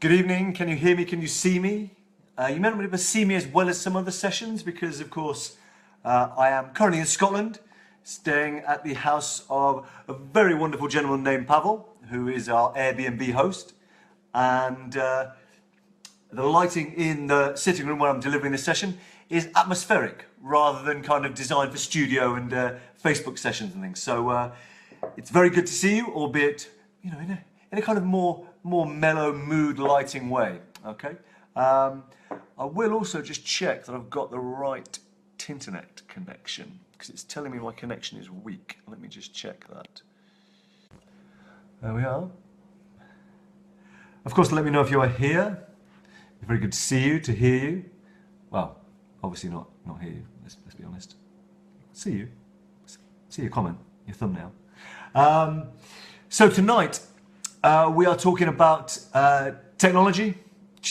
Good evening. Can you hear me? Can you see me? You may not be able to see me as well as some other sessions because, of course, I am currently in Scotland, staying at the house of a very wonderful gentleman named Pavel, who is our Airbnb host. And the lighting in the sitting room where I'm delivering this session is atmospheric rather than kind of designed for studio and Facebook sessions and things. So it's very good to see you, albeit, you know, in a kind of more mellow mood lighting way. Okay. I will also just check that I've got the right internet connection because it's telling me my connection is weak. Let me just check that. There we are. Of course, let me know if you are here. It's very good to see you, to hear you. Well, obviously not hear you. Let's be honest. See you. See your comment, your thumbnail. So tonight we are talking about technology.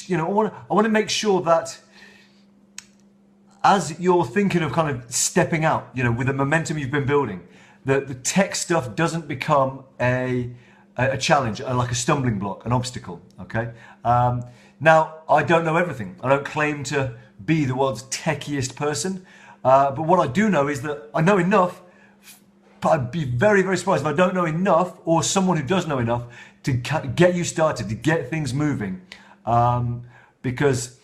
You know, I want to make sure that as you're thinking of kind of stepping out, you know, with the momentum you've been building, that the tech stuff doesn't become a challenge, like a stumbling block, an obstacle. Okay. Now, I don't know everything. I don't claim to be the world's techiest person, but what I do know is that I know enough. But I'd be very, very surprised if I don't know enough, or someone who does know enough, to get you started, to get things moving. Because,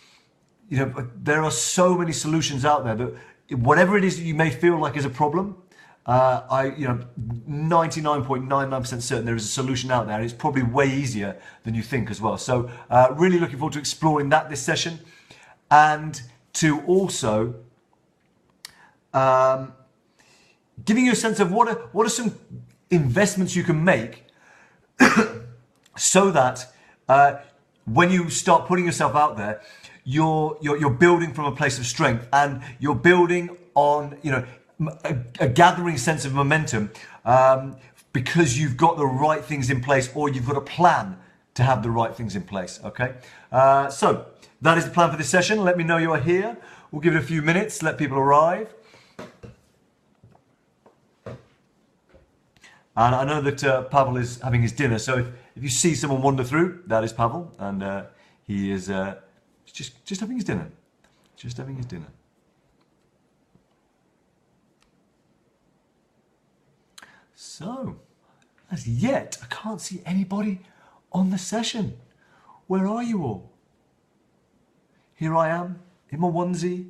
you know, there are so many solutions out there that whatever it is that you may feel like is a problem, you know, 99.99% certain there is a solution out there, and it's probably way easier than you think as well. So really looking forward to exploring that this session, and to also giving you a sense of what are some investments you can make so that when you start putting yourself out there, you're building from a place of strength, and you're building on, you know, a gathering sense of momentum because you've got the right things in place, or you've got a plan to have the right things in place. Okay, so that is the plan for this session. Let me know you are here. We'll give it a few minutes, let people arrive. And I know that Pavel is having his dinner, so if you see someone wander through, that is Pavel, and he is just having his dinner. Just having his dinner. So, as yet, I can't see anybody on the session. Where are you all? Here I am, in my onesie,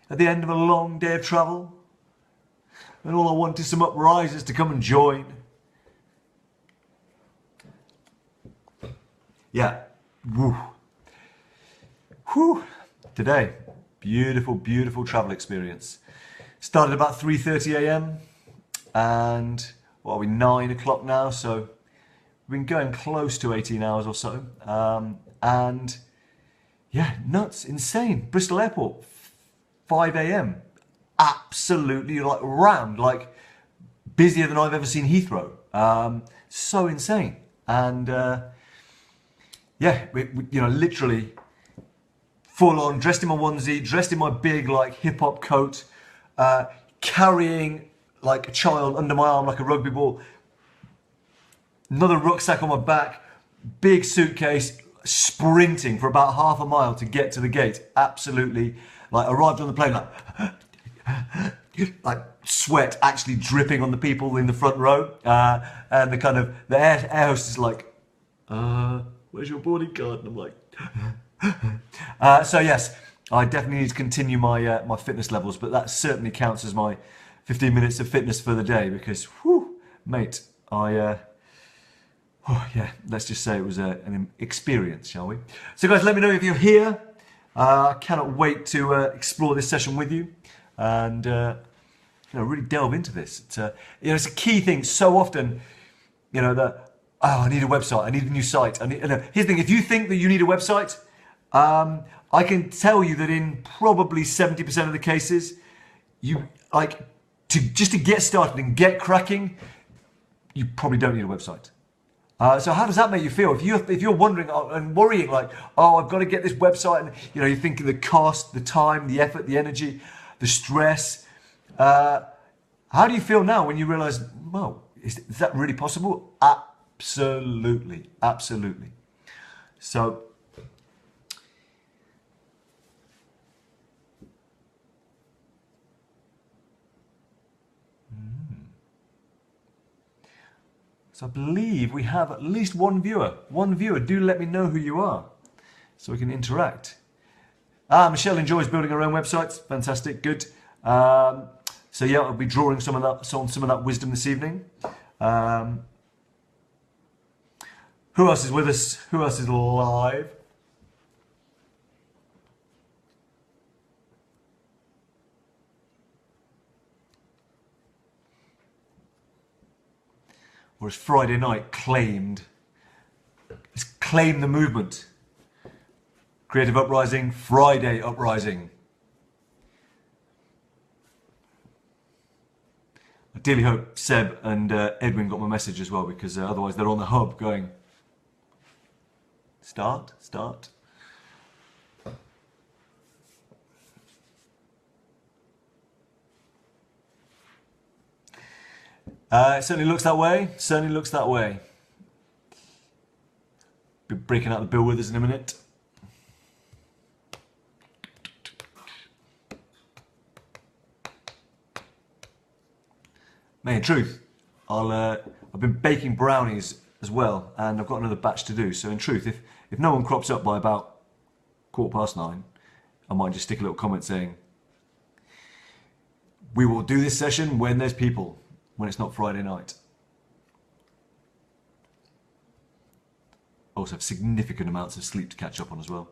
at the end of a long day of travel. And all I want is some uprisers to come and join. Yeah. Woo. Whew. Today, beautiful, beautiful travel experience. Started about 3:30 a.m. and what are we, 9 o'clock now? So we've been going close to 18 hours or so. And yeah, nuts, insane. Bristol Airport, 5 a.m. Absolutely, like rammed, like busier than I've ever seen Heathrow. So insane. And yeah, we, you know, literally full on, dressed in my onesie, dressed in my big like hip hop coat, carrying like a child under my arm like a rugby ball, another rucksack on my back, big suitcase, sprinting for about half a mile to get to the gate. Absolutely, like arrived on the plane like sweat actually dripping on the people in the front row, and the air hostess is like, where's your boarding card? And I'm like, so yes, I definitely need to continue my my fitness levels, but that certainly counts as my 15 minutes of fitness for the day, because whew, mate, oh yeah, let's just say it was an experience, shall we? So guys, let me know if you're here. I cannot wait to explore this session with you, and you know, really delve into this. It's, you know, it's a key thing. So often, you know, that I need a website, I need a new site. You know, here's the thing: if you think that you need a website, I can tell you that in probably 70% of the cases, you like just to get started and get cracking, you probably don't need a website. So how does that make you feel? If you're wondering and worrying, like, oh, I've got to get this website, and you know, you're thinking the cost, the time, the effort, the energy, the stress. How do you feel now when you realize, well, is that really possible? Absolutely, absolutely. So I believe we have at least one viewer. One viewer. Do let me know who you are so we can interact. Michelle enjoys building her own websites. Fantastic. Good. So yeah, I'll be drawing some of that wisdom this evening. Who else is with us? Who else is live? Or is Friday night claimed? Let's claim the movement. Creative Uprising, Friday Uprising. I dearly hope Seb and Edwin got my message as well, because otherwise they're on the hub going, start. It certainly looks that way. Be breaking out the bill with us in a minute. Man, in truth, I've been baking brownies as well, and I've got another batch to do. So in truth, if no one crops up by about 9:15, I might just stick a little comment saying, we will do this session when there's people, when it's not Friday night. I also have significant amounts of sleep to catch up on as well.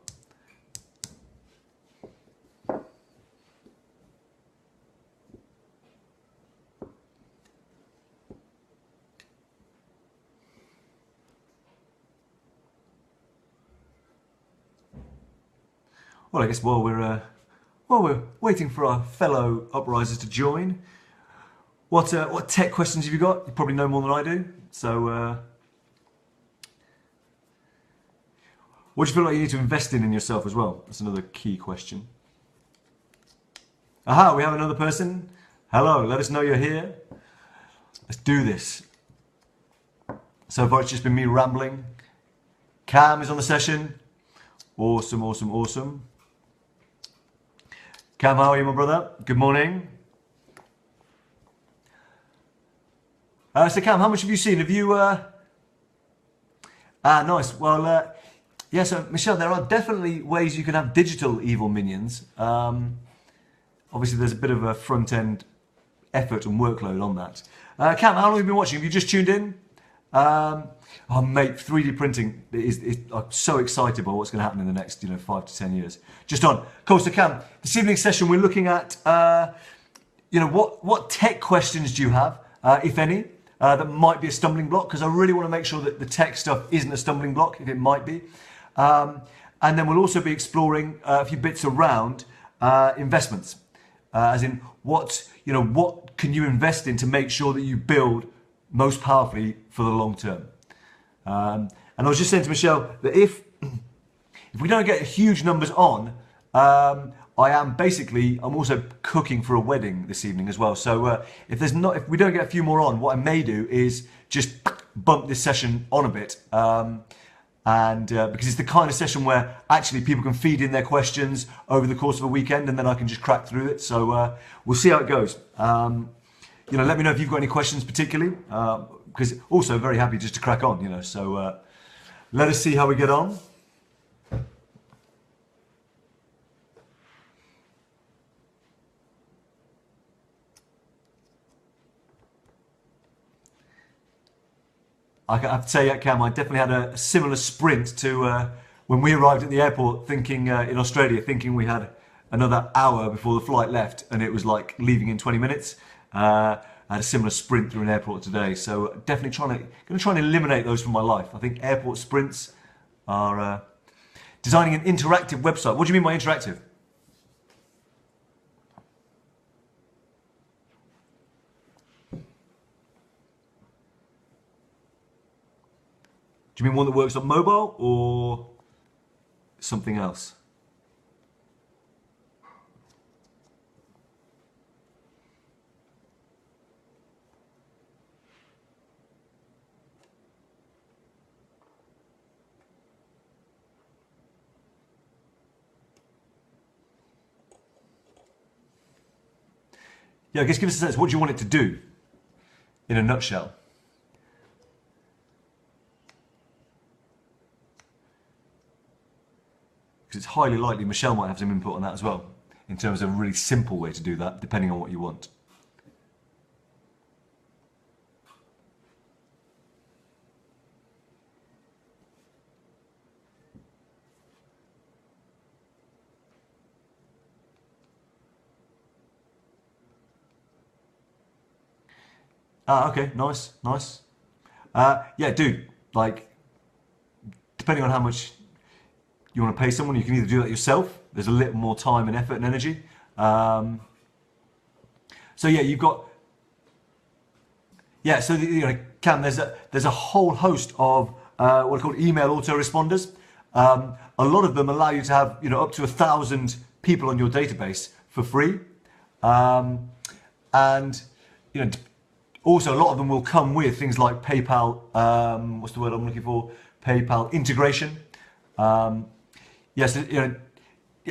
Well, I guess while we're waiting for our fellow uprisers to join, what tech questions have you got? You probably know more than I do. So, what do you feel like you need to invest in yourself as well? That's another key question. Aha, we have another person. Hello, let us know you're here. Let's do this. So far, it's just been me rambling. Cam is on the session. Awesome. Cam, how are you, my brother? Good morning. So Cam, how much have you seen? Have you... nice. Well, yeah, so Michelle, there are definitely ways you can have digital evil minions. Obviously, there's a bit of a front-end effort and workload on that. Cam, how long have you been watching? Have you just tuned in? Oh, mate, 3D printing is I'm so excited by what's going to happen in the next 5 to 10 years. Just on. Cool, so Cam, this evening's session we're looking at what tech questions do you have, if any, that might be a stumbling block, because I really want to make sure that the tech stuff isn't a stumbling block, if it might be. And then we'll also be exploring a few bits around investments, as in what can you invest in to make sure that you build most powerfully for the long term. And I was just saying to Michelle that if we don't get huge numbers on, I'm also cooking for a wedding this evening as well. So if we don't get a few more on, what I may do is just bump this session on a bit. Because it's the kind of session where actually people can feed in their questions over the course of a weekend, and then I can just crack through it. So we'll see how it goes. Let me know if you've got any questions particularly, because also very happy just to crack on, So let us see how we get on. I have to say, Cam, I definitely had a similar sprint to when we arrived at the airport, in Australia, thinking we had another hour before the flight left, and it was like leaving in 20 minutes. I had a similar sprint through an airport today, so definitely going to try and eliminate those from my life. I think airport sprints are designing an interactive website. What do you mean by interactive? Do you mean one that works on mobile or something else? yeah, I guess give us a sense. What do you want it to do in a nutshell? Because it's highly likely Michelle might have some input on that as well, in terms of a really simple way to do that, depending on what you want. Ah, okay, nice, nice. Yeah, dude, like, depending on how much you want to pay someone, you can either do that yourself. There's a little more time and effort and energy. So yeah, you've got, yeah, so Cam, there's a whole host of what are called email autoresponders. A lot of them allow you to have up to 1,000 people on your database for free, and also a lot of them will come with things like PayPal. What's the word I'm looking for? PayPal integration. Yes, yeah,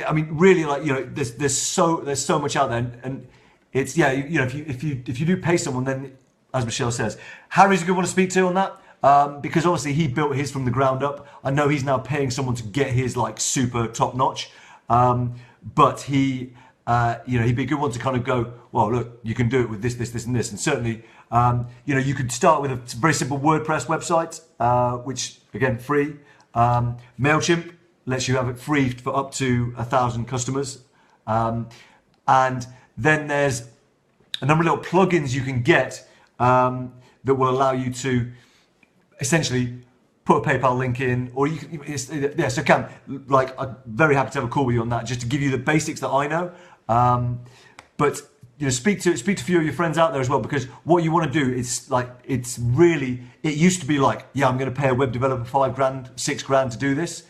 I mean, really, like there's so much out there, and it's if you do pay someone, then as Michelle says, Harry's a good one to speak to on that, because obviously he built his from the ground up. I know he's now paying someone to get his like super top notch, but he he'd be a good one to kind of go, well, look, you can do it with this, and this, and certainly you could start with a very simple WordPress website, which again free. Mailchimp lets you have it free for up to 1,000 customers, and then there's a number of little plugins you can get that will allow you to essentially put a PayPal link in, or you can, yeah. So Cam, like, I'm very happy to have a call with you on that, just to give you the basics that I know. But speak to a few of your friends out there as well, because what you want to do is like, it used to be like, yeah, I'm going to pay a web developer $5,000, $6,000 to do this.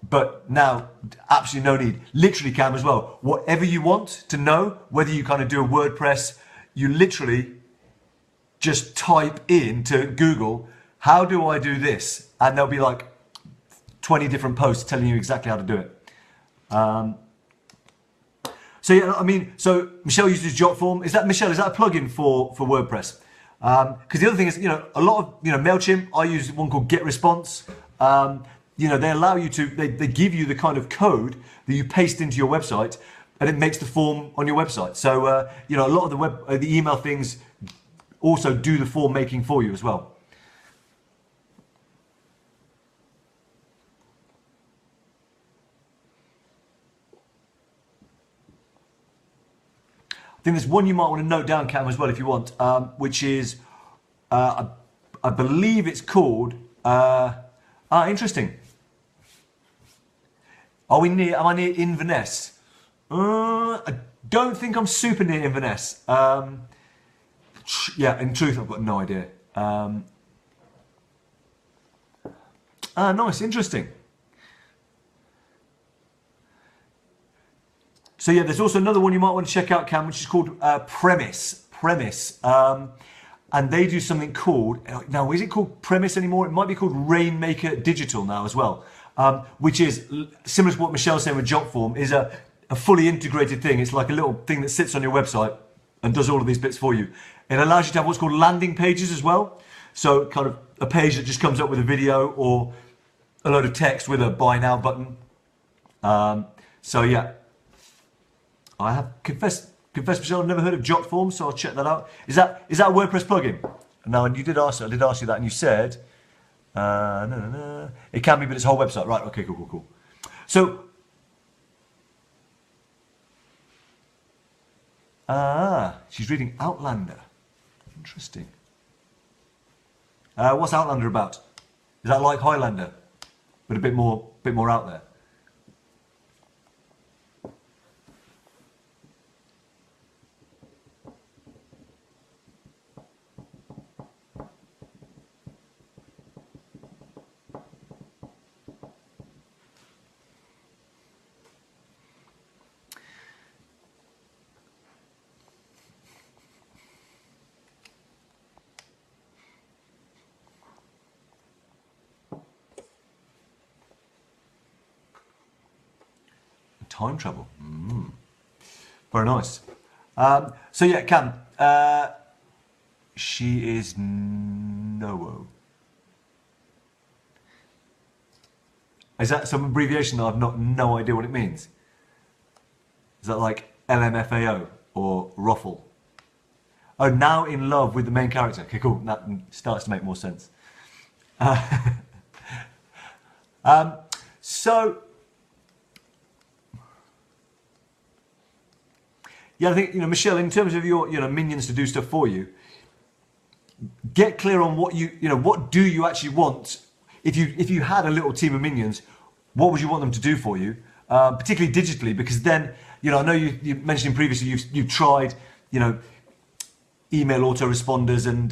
But now, absolutely no need. Literally, Cam, as well. Whatever you want to know, whether you kind of do a WordPress, you literally just type into Google, how do I do this? And there'll be like 20 different posts telling you exactly how to do it. So yeah, I mean, so Michelle uses Jotform. Is that a plugin for WordPress? Because the other thing is, a lot of, MailChimp, I use one called GetResponse. They allow you to, they give you the kind of code that you paste into your website, and it makes the form on your website. So, a lot of the email things also do the form making for you as well. I think there's one you might want to note down, Cam, as well, if you want, which is, I believe it's called, interesting. Am I near Inverness? I don't think I'm super near Inverness. Yeah, in truth, I've got no idea. Nice, interesting. So yeah, there's also another one you might want to check out, Cam, which is called Premise. And they do something called, now is it called Premise anymore? It might be called Rainmaker Digital now as well, which is similar to what Michelle's saying with Jotform, is a fully integrated thing. It's like a little thing that sits on your website and does all of these bits for you. It allows you to have what's called landing pages as well. So kind of a page that just comes up with a video or a load of text with a buy now button. So yeah, I have confessed, Michelle, I've never heard of Jotform, so I'll check that out. Is that a WordPress plugin? No, and I did ask you that, and you said, no. It can be, but it's a whole website. Right, okay, cool. So, she's reading Outlander. Interesting. What's Outlander about? Is that like Highlander, but a bit more out there? Time travel. Very nice. So yeah, Cam, she is Nowo. Is that some abbreviation that I've no idea what it means? Is that like LMFAO or Ruffle? Oh, now in love with the main character. Okay, cool. That starts to make more sense. So, yeah, I think, Michelle, in terms of your, minions to do stuff for you, get clear on what what do you actually want. If you had a little team of minions, what would you want them to do for you, particularly digitally? Because then, I know you mentioned previously you've tried, email autoresponders and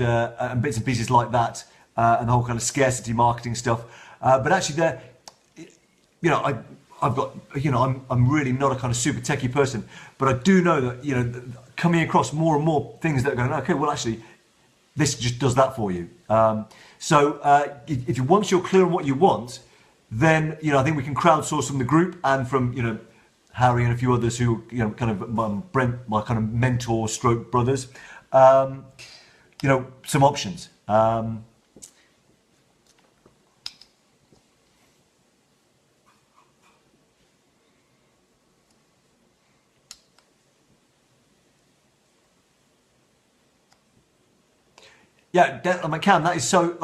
bits and pieces like that, and the whole kind of scarcity marketing stuff. But actually, I've got, I'm really not a kind of super techie person, but I do know that, coming across more and more things that are going, okay, well, actually, this just does that for you. So once you're clear on what you want, then, I think we can crowdsource from the group and from, Harry and a few others who, kind of Brent, my kind of mentor stroke brothers, some options. Yeah, Cam, that is so,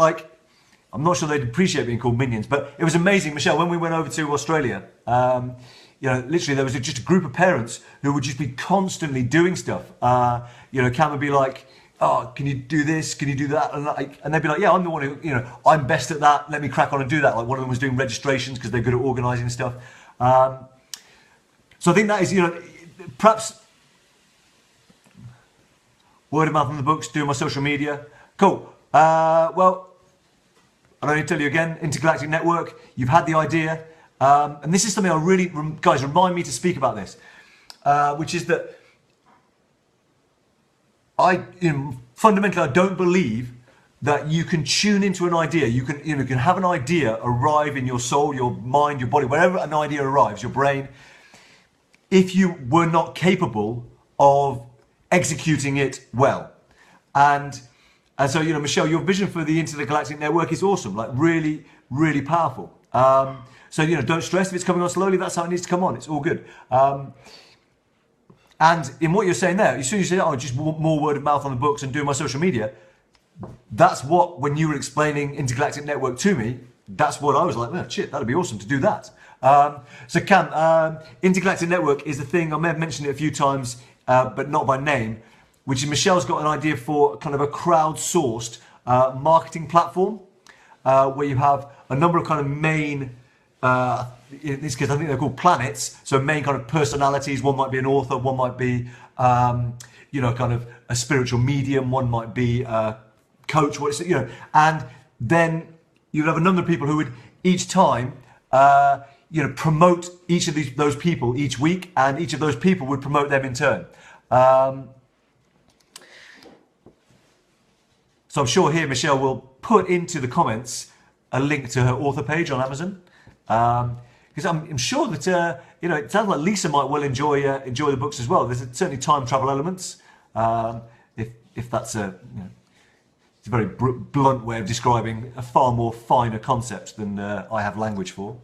I'm not sure they'd appreciate being called minions, but it was amazing, Michelle, when we went over to Australia, literally there was just a group of parents who would just be constantly doing stuff. Cam would be like, oh, can you do this? Can you do that? And they'd be like, yeah, I'm the one who, I'm best at that. Let me crack on and do that. Like one of them was doing registrations because they're good at organising stuff. So I think that is, perhaps word of mouth on the books, doing my social media. Cool. Well, I don't need to tell you again, Intergalactic Network, you've had the idea. And this is something I really, guys, remind me to speak about this, which is that fundamentally, I don't believe that you can tune into an idea. You can have an idea arrive in your soul, your mind, your body, wherever an idea arrives, your brain, if you were not capable of executing it well. And so, Michelle, your vision for the Intergalactic Network is awesome, like really, really powerful. So, don't stress if it's coming on slowly, that's how it needs to come on. It's all good. And in what you're saying there, as soon as you say, oh, just more word of mouth on the books and doing my social media, that's what, when you were explaining Intergalactic Network to me, that's what I was like, man, shit, that'd be awesome to do that. So Cam, Intergalactic Network is the thing, I may have mentioned it a few times, but not by name, which is Michelle's got an idea for kind of a crowdsourced marketing platform, where you have a number of kind of main, in this case, I think they're called planets. So main kind of personalities. One might be an author. One might be, kind of a spiritual medium. One might be a coach. And then you'd have a number of people who would each time, promote each of those people each week, and each of those people would promote them in turn. So I'm sure here Michelle will put into the comments a link to her author page on Amazon. Because I'm sure that it sounds like Lisa might well enjoy the books as well. There's certainly time travel elements. If that's it's a very blunt way of describing a far more finer concept than I have language for.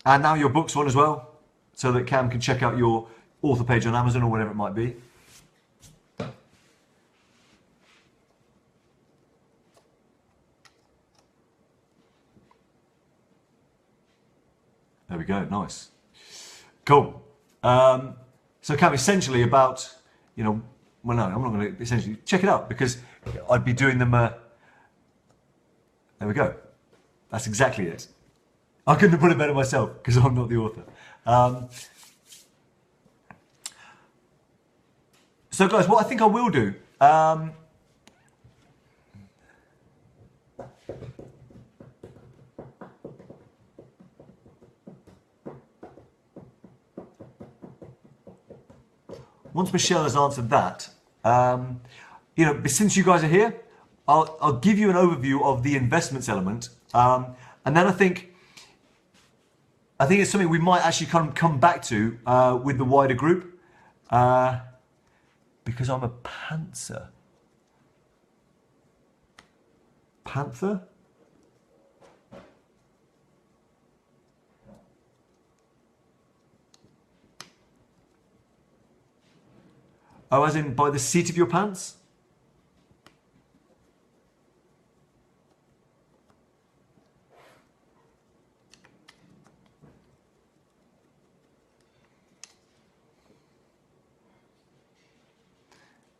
And now your books one as well, so that Cam can check out your author page on Amazon or whatever it might be. There we go, nice. Cool. So Cam, essentially about, well no, I'm not going to essentially check it out because I'd be doing them, there we go. That's exactly it. I couldn't have put it better myself because I'm not the author. So guys, what I think I will do, once Michelle has answered that, since you guys are here, I'll give you an overview of the investments element, and then I think it's something we might actually come back to with the wider group, because I'm a pantser. Panther? Oh, as in by the seat of your pants?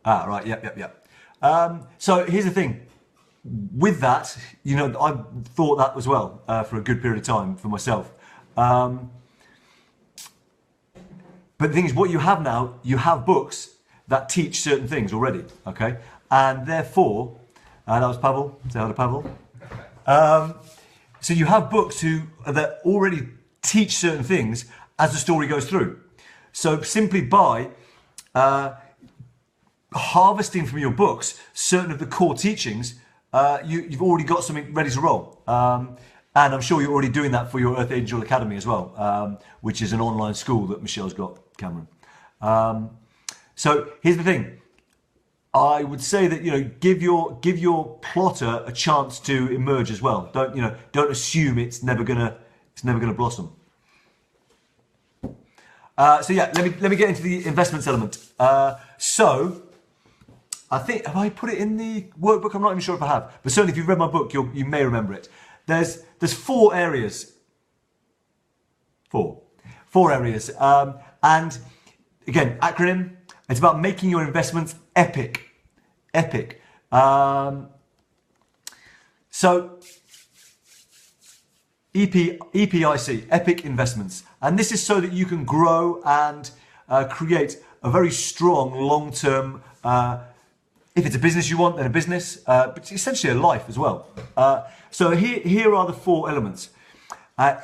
Ah, right, yep. So here's the thing. With that, you know, I thought that as well for a good period of time for myself. But the thing is, what you have now, you have books that teach certain things already, okay? And therefore, that was Pavel, say hi to Pavel. So you have books that already teach certain things as the story goes through. So simply by harvesting from your books certain of the core teachings, you've already got something ready to roll. And I'm sure you're already doing that for your Earth Angel Academy as well, which is an online school that Michelle's got, Cameron. So here's the thing. I would say that, you know, give your plotter a chance to emerge as well. Don't assume it's never gonna blossom. So yeah, let me get into the investments element. So I think, have I put it in the workbook? I'm not even sure if I have, but certainly if you've read my book, you may remember it. There's 4 areas. Four areas, and again, acronym. It's about making your investments epic. So EPIC, epic investments, and this is so that you can grow and create a very strong long-term. If it's a business you want, then a business, but it's essentially a life as well. So here are the 4 elements.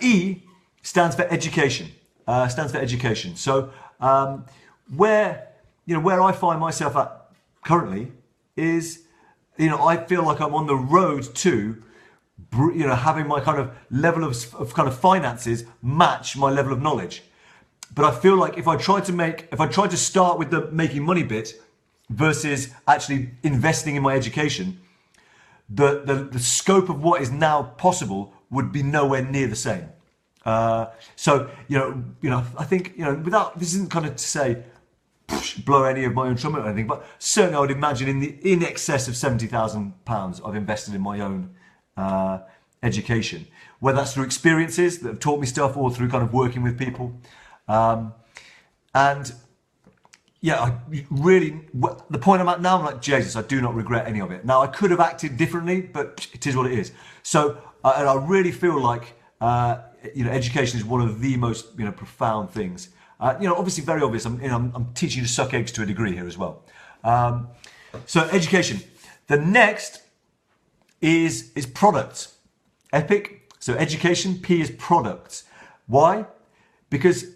E stands for education. So where I find myself at currently is, I feel like I'm on the road to, having my kind of level of kind of finances match my level of knowledge. But I feel like if I tried to start with the making money bit versus actually investing in my education, the scope of what is now possible would be nowhere near the same. So I think, without, this isn't kind of to say blow any of my own trumpet or anything, but certainly I would imagine in excess of £70,000 I've invested in my own education, whether that's through experiences that have taught me stuff or through kind of working with people. And yeah, the point I'm at now, I'm like, Jesus, I do not regret any of it. Now, I could have acted differently, but it is what it is. So, and I really feel like, education is one of the most, profound things. Obviously very obvious. I'm teaching you to suck eggs to a degree here as well. So education. The next is products. Epic. So education. P is products. Why? Because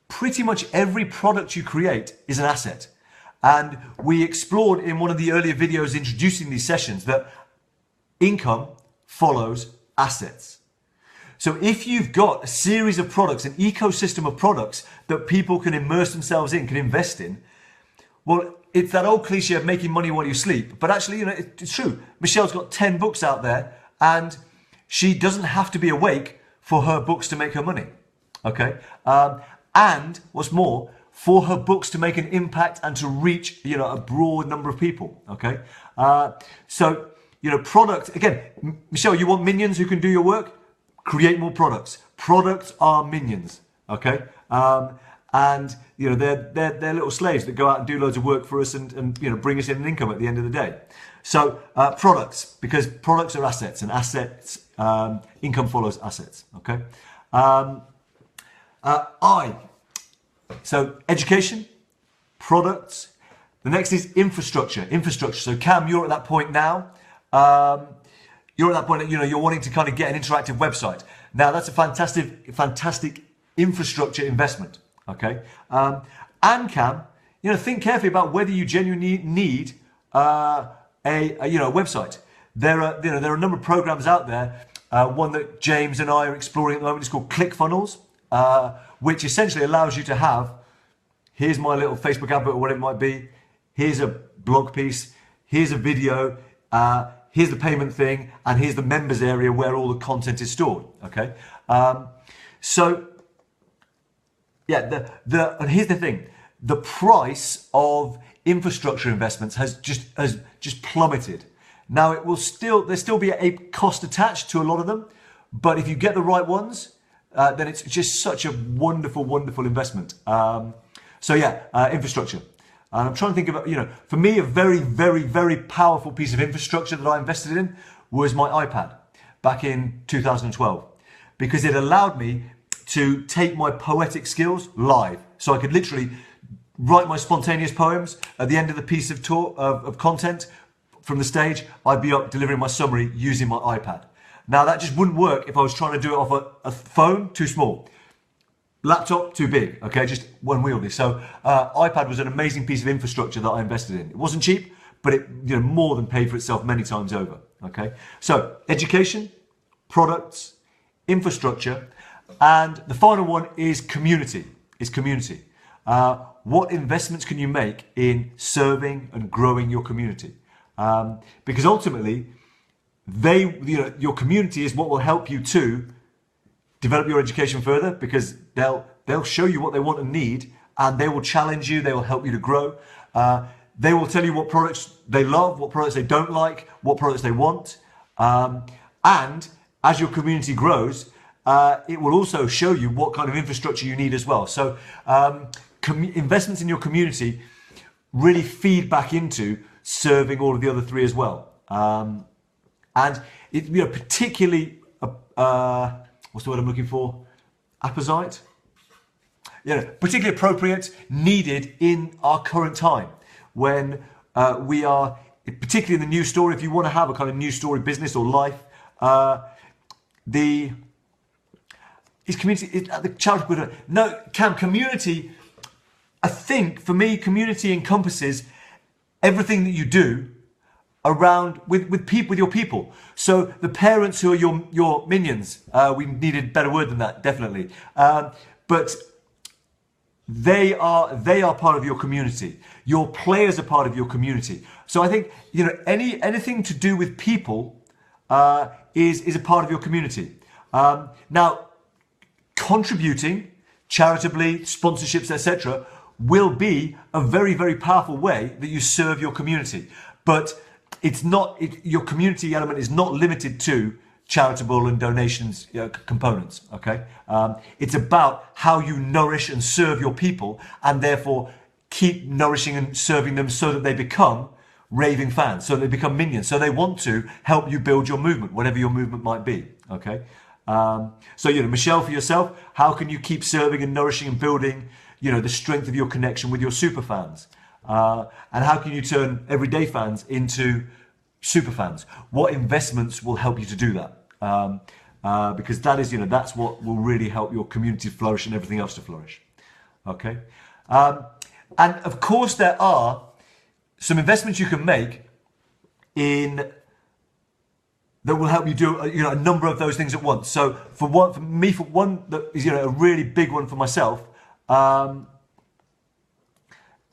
pretty much every product you create is an asset. And we explored in one of the earlier videos introducing these sessions that income follows assets. So if you've got a series of products, an ecosystem of products that people can immerse themselves in, can invest in, well, it's that old cliche of making money while you sleep. But actually, it's true. Michelle's got 10 books out there and she doesn't have to be awake for her books to make her money. Okay? And what's more, for her books to make an impact and to reach, a broad number of people. Okay? So, product, again, Michelle, you want minions who can do your work? Create more products. Products are minions, okay? And they're little slaves that go out and do loads of work for us and bring us in an income at the end of the day. So products, because products are assets, and assets, income follows assets, okay? So education, products. The next is infrastructure. So Cam, you're at that point now. You're at that point that you're wanting to kind of get an interactive website. Now that's a fantastic infrastructure investment. Okay, and Cam, think carefully about whether you genuinely need a website. There are a number of programs out there. One that James and I are exploring at the moment is called ClickFunnels, which essentially allows you to have, here's my little Facebook advert or whatever it might be, here's a blog piece, here's a video, here's the payment thing, and here's the members area where all the content is stored. Okay, so yeah, and here's the thing: the price of infrastructure investments has just plummeted. Now there'll still be a cost attached to a lot of them, but if you get the right ones, then it's just such a wonderful, wonderful investment. So yeah, infrastructure. And I'm trying to think about, for me, a very, very, very powerful piece of infrastructure that I invested in was my iPad back in 2012, because it allowed me to take my poetic skills live. So I could literally write my spontaneous poems at the end of the piece of content from the stage. I'd be up delivering my summary using my iPad. Now that just wouldn't work if I was trying to do it off a phone, too small. Laptop, too big, okay, just unwieldy. So iPad was an amazing piece of infrastructure that I invested in. It wasn't cheap, but it more than paid for itself many times over, okay? So education, products, infrastructure, and the final one is community, what investments can you make in serving and growing your community? Because ultimately, your community is what will help you to develop your education further, because they'll show you what they want and need, and they will challenge you, they will help you to grow. They will tell you what products they love, what products they don't like, what products they want. And as your community grows, it will also show you what kind of infrastructure you need as well. So investments in your community really feed back into serving all of the other three as well. And it, particularly, what's the word I'm looking for? Apposite? Particularly appropriate, needed in our current time when we are, particularly in the news story, if you want to have a kind of news story business or life, community, I think for me, community encompasses everything that you do around with your people. So the parents who are your minions, we needed a better word than that, definitely. But they are part of your community. Your players are part of your community. So I think anything to do with people is a part of your community. Now, contributing charitably, sponsorships, etc., will be a very, very powerful way that you serve your community. But your community element is not limited to charitable and donations components, okay? It's about how you nourish and serve your people, and therefore keep nourishing and serving them so that they become raving fans, so they become minions, so they want to help you build your movement, whatever your movement might be, okay? So, Michelle, for yourself, how can you keep serving and nourishing and building, the strength of your connection with your super fans? And how can you turn everyday fans into super fans? What investments will help you to do that? Because that is, that's what will really help your community flourish and everything else to flourish. Okay. And of course, there are some investments you can make that will help you do a number of those things at once. So for one that is a really big one for myself.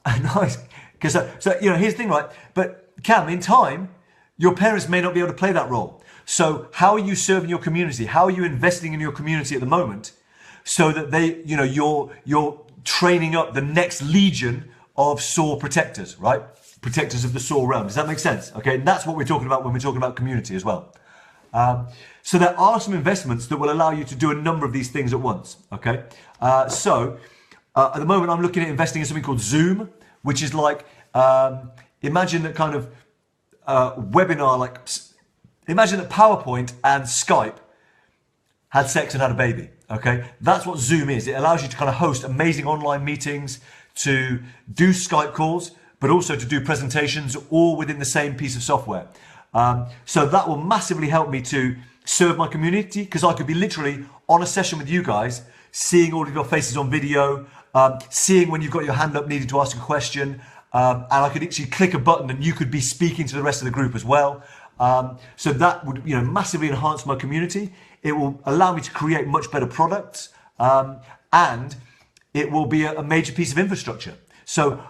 Nice, because here's the thing, right? But Cam, in time, your parents may not be able to play that role. So how are you serving your community? How are you investing in your community at the moment, so that you're training up the next legion of SOAR protectors, right? Protectors of the SOAR realm. Does that make sense? Okay, and that's what we're talking about when we're talking about community as well. So there are some investments that will allow you to do a number of these things at once. Okay, so at the moment I'm looking at investing in something called Zoom, which is like imagine that kind of webinar, imagine that PowerPoint and Skype had sex and had a baby. Okay, that's what Zoom is. It allows you to kind of host amazing online meetings, to do Skype calls, but also to do presentations all within the same piece of software. So that will massively help me to serve my community, because I could be literally on a session with you guys, seeing all of your faces on video, seeing when you've got your hand up needed to ask a question, and I could actually click a button and you could be speaking to the rest of the group as well. So that would, massively enhance my community. It will allow me to create much better products, and it will be a major piece of infrastructure. So,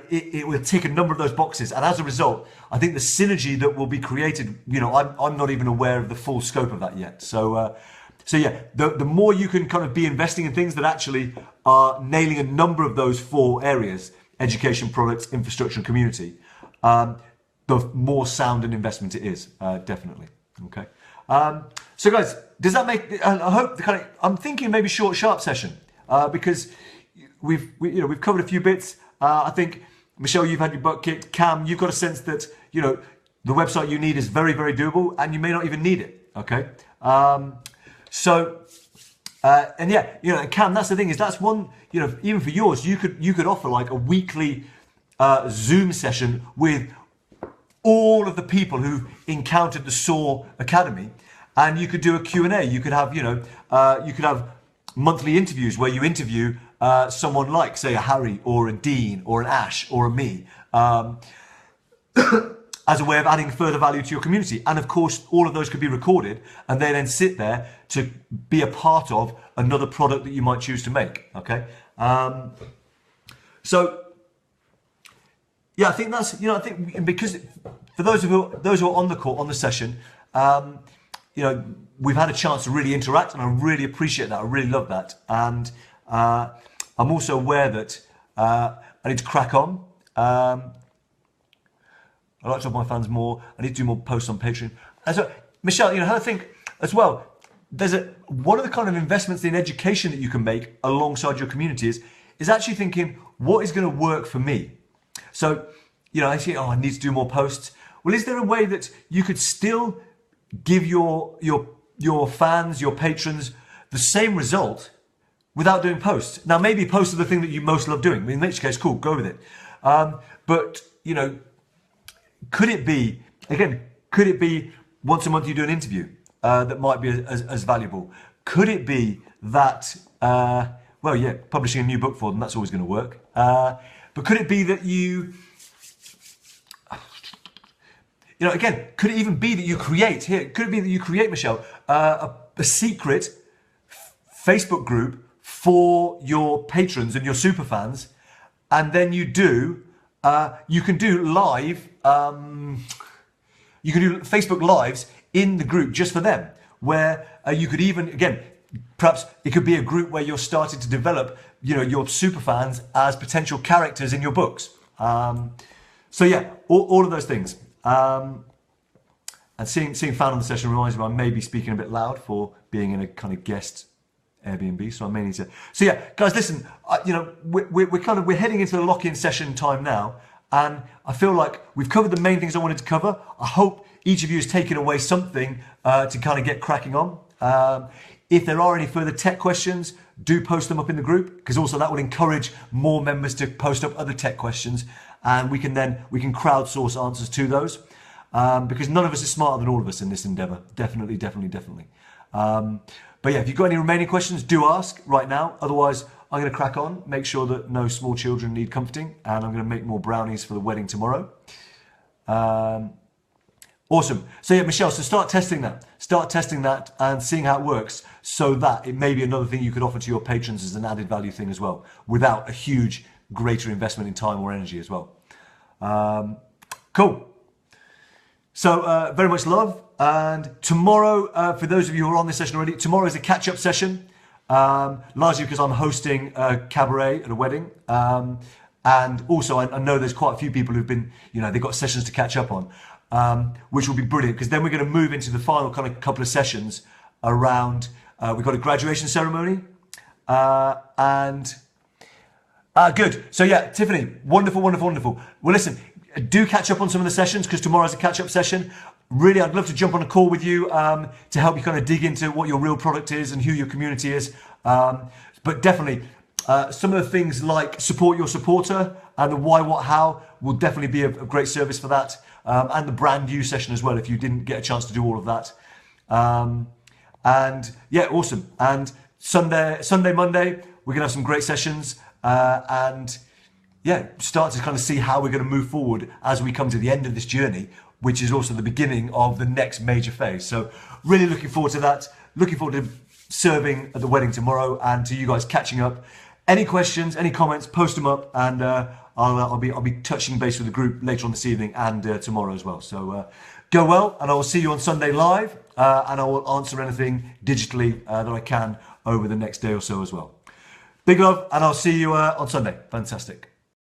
it will tick a number of those boxes. And as a result, I think the synergy that will be created, I'm not even aware of the full scope of that yet. So yeah, the more you can kind of be investing in things that actually are nailing a number of those 4 areas, education, products, infrastructure, and community, the more sound an investment it is, definitely. Okay. So guys, does that make, I hope I'm thinking maybe short, sharp session, because we've covered a few bits. I think, Michelle, you've had your butt kicked. Cam, you've got a sense that, the website you need is very, very doable, and you may not even need it. Okay. And yeah, Cam, that's the thing, is that's one, even for yours, you could offer like a weekly Zoom session with all of the people who've encountered the SOAR Academy, and you could do a Q&A. You could have, you could have monthly interviews where you interview someone like, say, a Harry or a Dean or an Ash or a me, as a way of adding further value to your community. And of course, all of those could be recorded, and they then sit there to be a part of another product that you might choose to make. Okay. So yeah, I think that's, I think because for those who are on the call, on the session, we've had a chance to really interact, and I really appreciate that. I really love that. And I'm also aware that I need to crack on. I like to have my fans more. I need to do more posts on Patreon. And so, Michelle, how to think as well. There's one of the kind of investments in education that you can make alongside your community is actually thinking, what is going to work for me? So, I say, I need to do more posts. Well, is there a way that you could still give your fans, your patrons, the same result without doing posts? Now, maybe posts are the thing that you most love doing. In which case, cool, go with it. But, could it be once a month you do an interview that might be as valuable? Could it be that, publishing a new book for them, that's always going to work. But could it be that could it even be that you create, Michelle, a secret Facebook group for your patrons and your super fans, and then you can do live, you can do Facebook Lives in the group just for them, where you could even, perhaps it could be a group where you're starting to develop, your super fans as potential characters in your books. So yeah, all of those things. And seeing fan on the session reminds me I may be speaking a bit loud for being in a kind of guest Airbnb, so I may need to. So yeah, guys, listen. We're heading into the lock-in session time now, and I feel like we've covered the main things I wanted to cover. I hope each of you has taken away something to kind of get cracking on. If there are any further tech questions, do post them up in the group, because also that will encourage more members to post up other tech questions, and we can crowdsource answers to those, because none of us is smarter than all of us in this endeavor. Definitely. But yeah, if you've got any remaining questions, do ask right now. Otherwise, I'm going to crack on, make sure that no small children need comforting, and I'm going to make more brownies for the wedding tomorrow. Awesome. So yeah, Michelle, so start testing that and seeing how it works, so that it may be another thing you could offer to your patrons as an added value thing as well, without a huge, greater investment in time or energy as well. Cool. So very much love. And tomorrow, for those of you who are on this session already, tomorrow is a catch-up session, largely because I'm hosting a cabaret at a wedding. And also I know there's quite a few people who've been, they've got sessions to catch up on, which will be brilliant, because then we're going to move into the final kind of couple of sessions around, we've got a graduation ceremony, good. So yeah, Tiffany, wonderful. Well, listen, do catch up on some of the sessions, because tomorrow's a catch-up session. Really, I'd love to jump on a call with you to help you kind of dig into what your real product is and who your community is. But definitely, some of the things like support your supporter and the why, what, how will definitely be a great service for that. And the brand new session as well, if you didn't get a chance to do all of that. And yeah, awesome. And Sunday, Monday, we're going to have some great sessions. And start to kind of see how we're going to move forward as we come to the end of this journey, which is also the beginning of the next major phase. So really looking forward to that. Looking forward to serving at the wedding tomorrow and to you guys catching up. Any questions, any comments, post them up, and I'll be touching base with the group later on this evening and tomorrow as well. So go well, and I will see you on Sunday live, and I will answer anything digitally that I can over the next day or so as well. Big love, and I'll see you on Sunday. Fantastic.